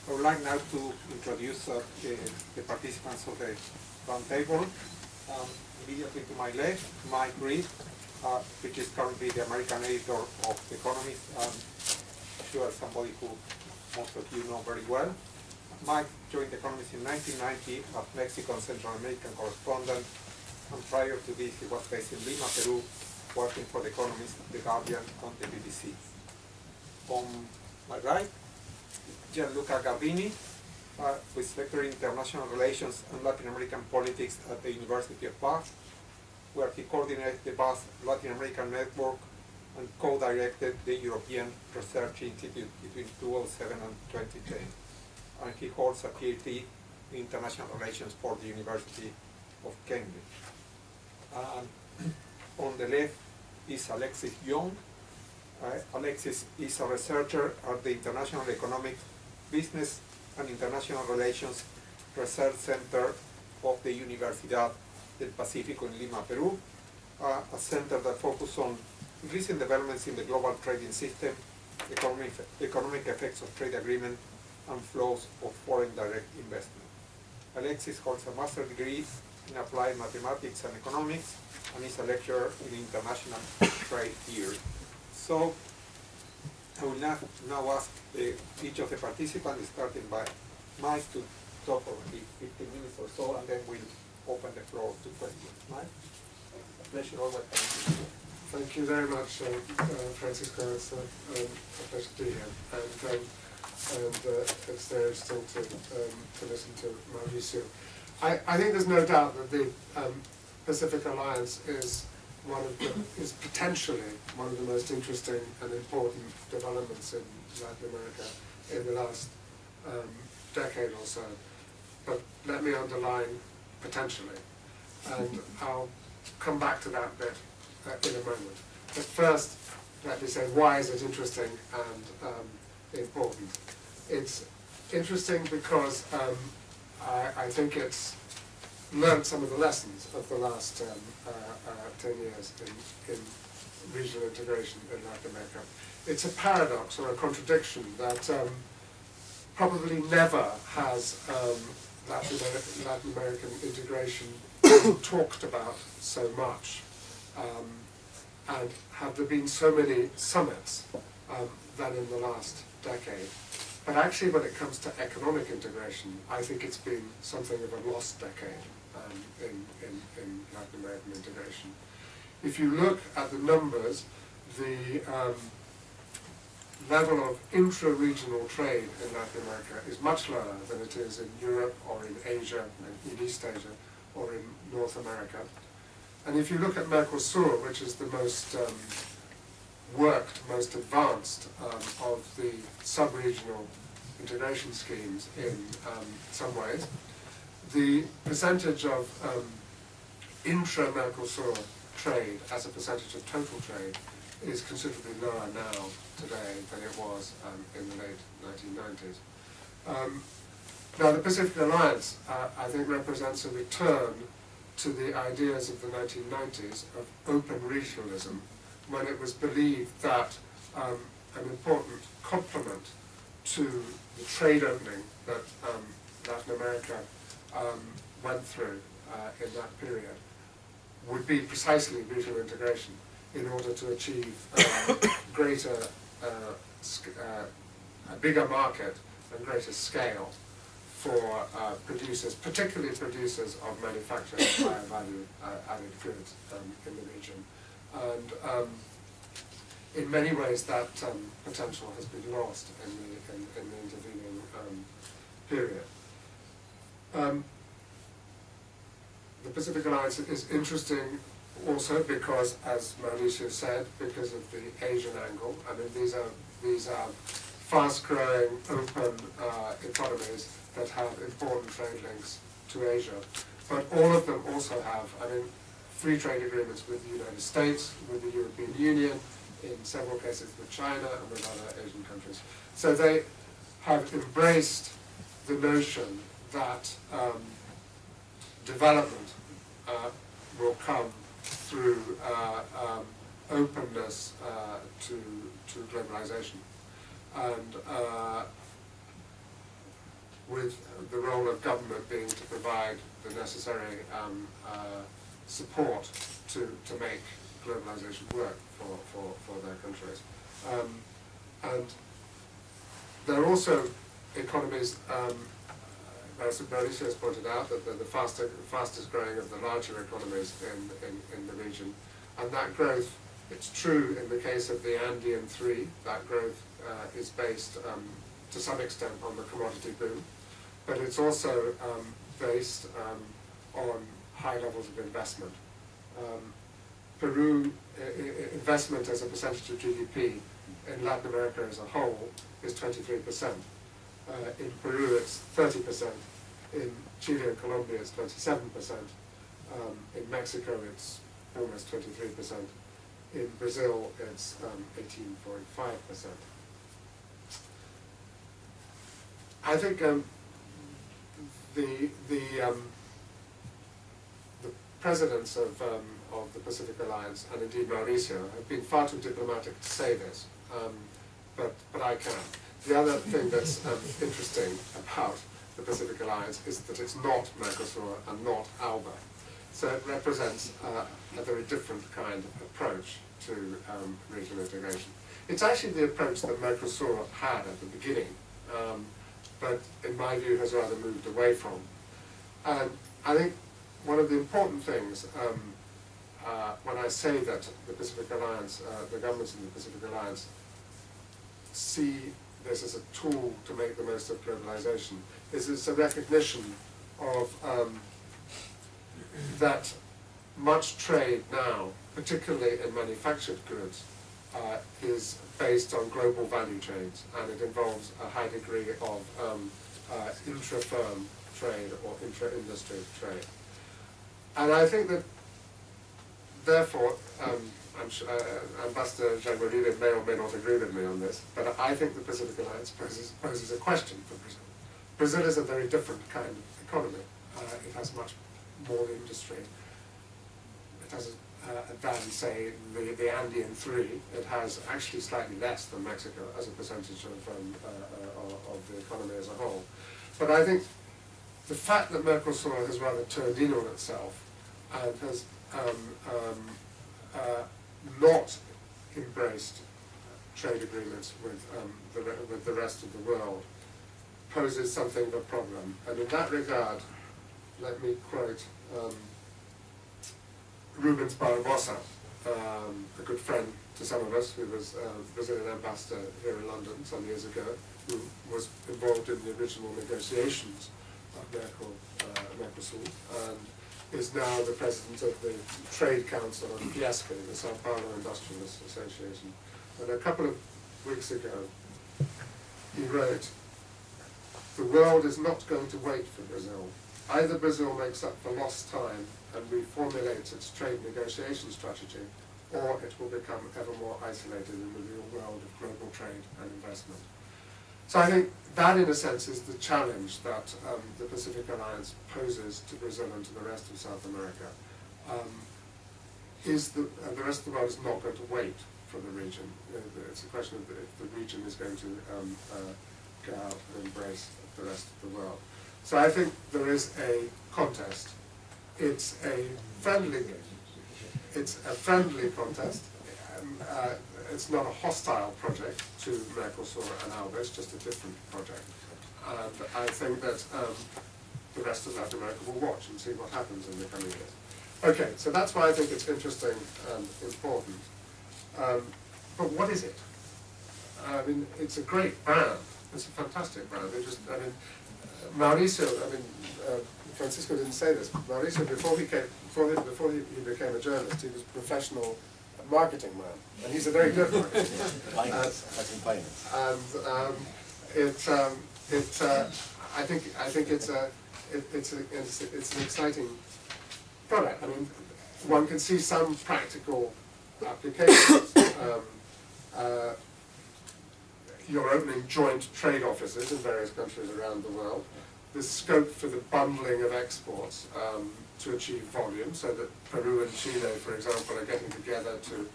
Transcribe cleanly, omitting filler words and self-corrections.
I would like now to introduce the participants of the roundtable. Immediately to my left, Mike Reid, which is currently the American editor of The Economist. I'm sure somebody who most of you know very well. Mike joined The Economist in 1990 as Mexican Central American correspondent, and prior to this he was based in Lima, Peru, working for The Economist, The Guardian, and the BBC. On my right, Luca Giardini, who is lecturer in international relations and Latin American politics at the University of Bath, where he coordinates the Bath Latin American Network and co-directed the European Research Institute between 2007 and 2010. And he holds a PhD in international relations for the University of Cambridge. On the left is Alexis Yong. Alexis is a researcher at the International Economic Business and International Relations Research Center of the Universidad del Pacifico in Lima, Peru, a center that focuses on recent developments in the global trading system, economic effects of trade agreement, and flows of foreign direct investment. Alexis holds a master's degree in applied mathematics and economics, and is a lecturer in international trade theory. So, I will now ask each of the participants, starting by Mike, to talk for maybe 15 minutes or so, and then we'll open the floor to questions. Mike? A pleasure always. Thank you very much, Francisco. It's a pleasure to be here. And it's very interesting to listen to Mauricio. I think there's no doubt that the Pacific Alliance is potentially one of the most interesting and important developments in Latin America in the last decade or so. But let me underline potentially, and I'll come back to that bit in a moment. But first, let me say, why is it interesting and important? It's interesting because I think it's learned some of the lessons of the last 10 years in regional integration in Latin America. It's a paradox or a contradiction that probably never has Latin American integration been talked about so much, and have there been so many summits than in the last decade. But actually, when it comes to economic integration, I think it's been something of a lost decade in Latin American integration. If you look at the numbers, the level of intra-regional trade in Latin America is much lower than it is in Europe or in Asia, in East Asia, or in North America. And if you look at Mercosur, which is the most worked, most advanced of the sub-regional integration schemes in some ways, the percentage of intra-Mercosur trade as a percentage of total trade is considerably lower now today than it was in the late 1990s. Now the Pacific Alliance, I think, represents a return to the ideas of the 1990s of open regionalism, when it was believed that an important complement to the trade opening that Latin America went through in that period would be precisely regional integration in order to achieve a bigger market and greater scale for producers, particularly producers of manufactured higher value added goods in the region. And in many ways that potential has been lost in the intervening period. The Pacific Alliance is interesting also because, as Mauricio said, because of the Asian angle. I mean, these are fast-growing, open economies that have important trade links to Asia. But all of them also have, free trade agreements with the United States, with the European Union, in several cases with China and with other Asian countries. So they have embraced the notion that development will come through openness to globalization. And with the role of government being to provide the necessary support to make globalization work for their countries. And there are also economies, as Mauricio has pointed out, that they're the fastest growing of the larger economies in the region. And that growth, it's true in the case of the Andean three, that growth is based to some extent on the commodity boom, but it's also based on high levels of investment. Peru, investment as a percentage of GDP in Latin America as a whole is 23%. In Peru it's 30%, in Chile and Colombia it's 27%, in Mexico it's almost 23%, in Brazil it's 18.5%. I think the presidents of the Pacific Alliance, and indeed Mauricio, have been far too diplomatic to say this, but I can. The other thing that's interesting about the Pacific Alliance is that it's not Mercosur and not ALBA. So it represents a very different kind of approach to regional integration. It's actually the approach that Mercosur had at the beginning, but in my view has rather moved away from. And I think one of the important things when I say that the Pacific Alliance, the governments in the Pacific Alliance see this as a tool to make the most of globalization, is it's a recognition of that much trade now, particularly in manufactured goods, is based on global value chains, and it involves a high degree of intra-firm trade or intra-industry trade. And I think that, therefore, I'm sure, Ambassador Giardini may or may not agree with me on this, but I think the Pacific Alliance poses a question for Brazil. Brazil is a very different kind of economy. It has much more industry. It has than, say, the Andean three. It has actually slightly less than Mexico as a percentage of the economy as a whole. But I think the fact that Mercosur has rather turned in on itself and has not embraced trade agreements with the rest of the world poses something of a problem. And in that regard, let me quote Rubens Barbosa, a good friend to some of us, who was Brazilian ambassador here in London some years ago, who was involved in the original negotiations of Mercosur, and is now the president of the Trade Council of Fiesco, the Sao Paulo Industrialist Association. And a couple of weeks ago, he wrote, "The world is not going to wait for Brazil. Either Brazil makes up for lost time and reformulates its trade negotiation strategy, or it will become ever more isolated in the real world of global trade and investment." So I think that, in a sense, is the challenge that the Pacific Alliance poses to Brazil and to the rest of South America. The rest of the world is not going to wait for the region. It's a question of if the region is going to go out and embrace the rest of the world. So I think there is a contest. It's a friendly contest. It's not a hostile project to Mercosur and ALBA, it's just a different project. And I think that the rest of Latin America will watch and see what happens in the coming years. Okay, so that's why I think it's interesting and important. But what is it? I mean, it's a great brand. It's a fantastic brand. Mauricio, Francisco didn't say this, but Mauricio, before he became a journalist, he was a professional marketing man, and he's a very good marketing man. I think it's an exciting product. I mean, one can see some practical applications. You're opening joint trade offices in various countries around the world. There's scope for the bundling of exports to achieve volume, so that Peru and Chile, for example, are getting together to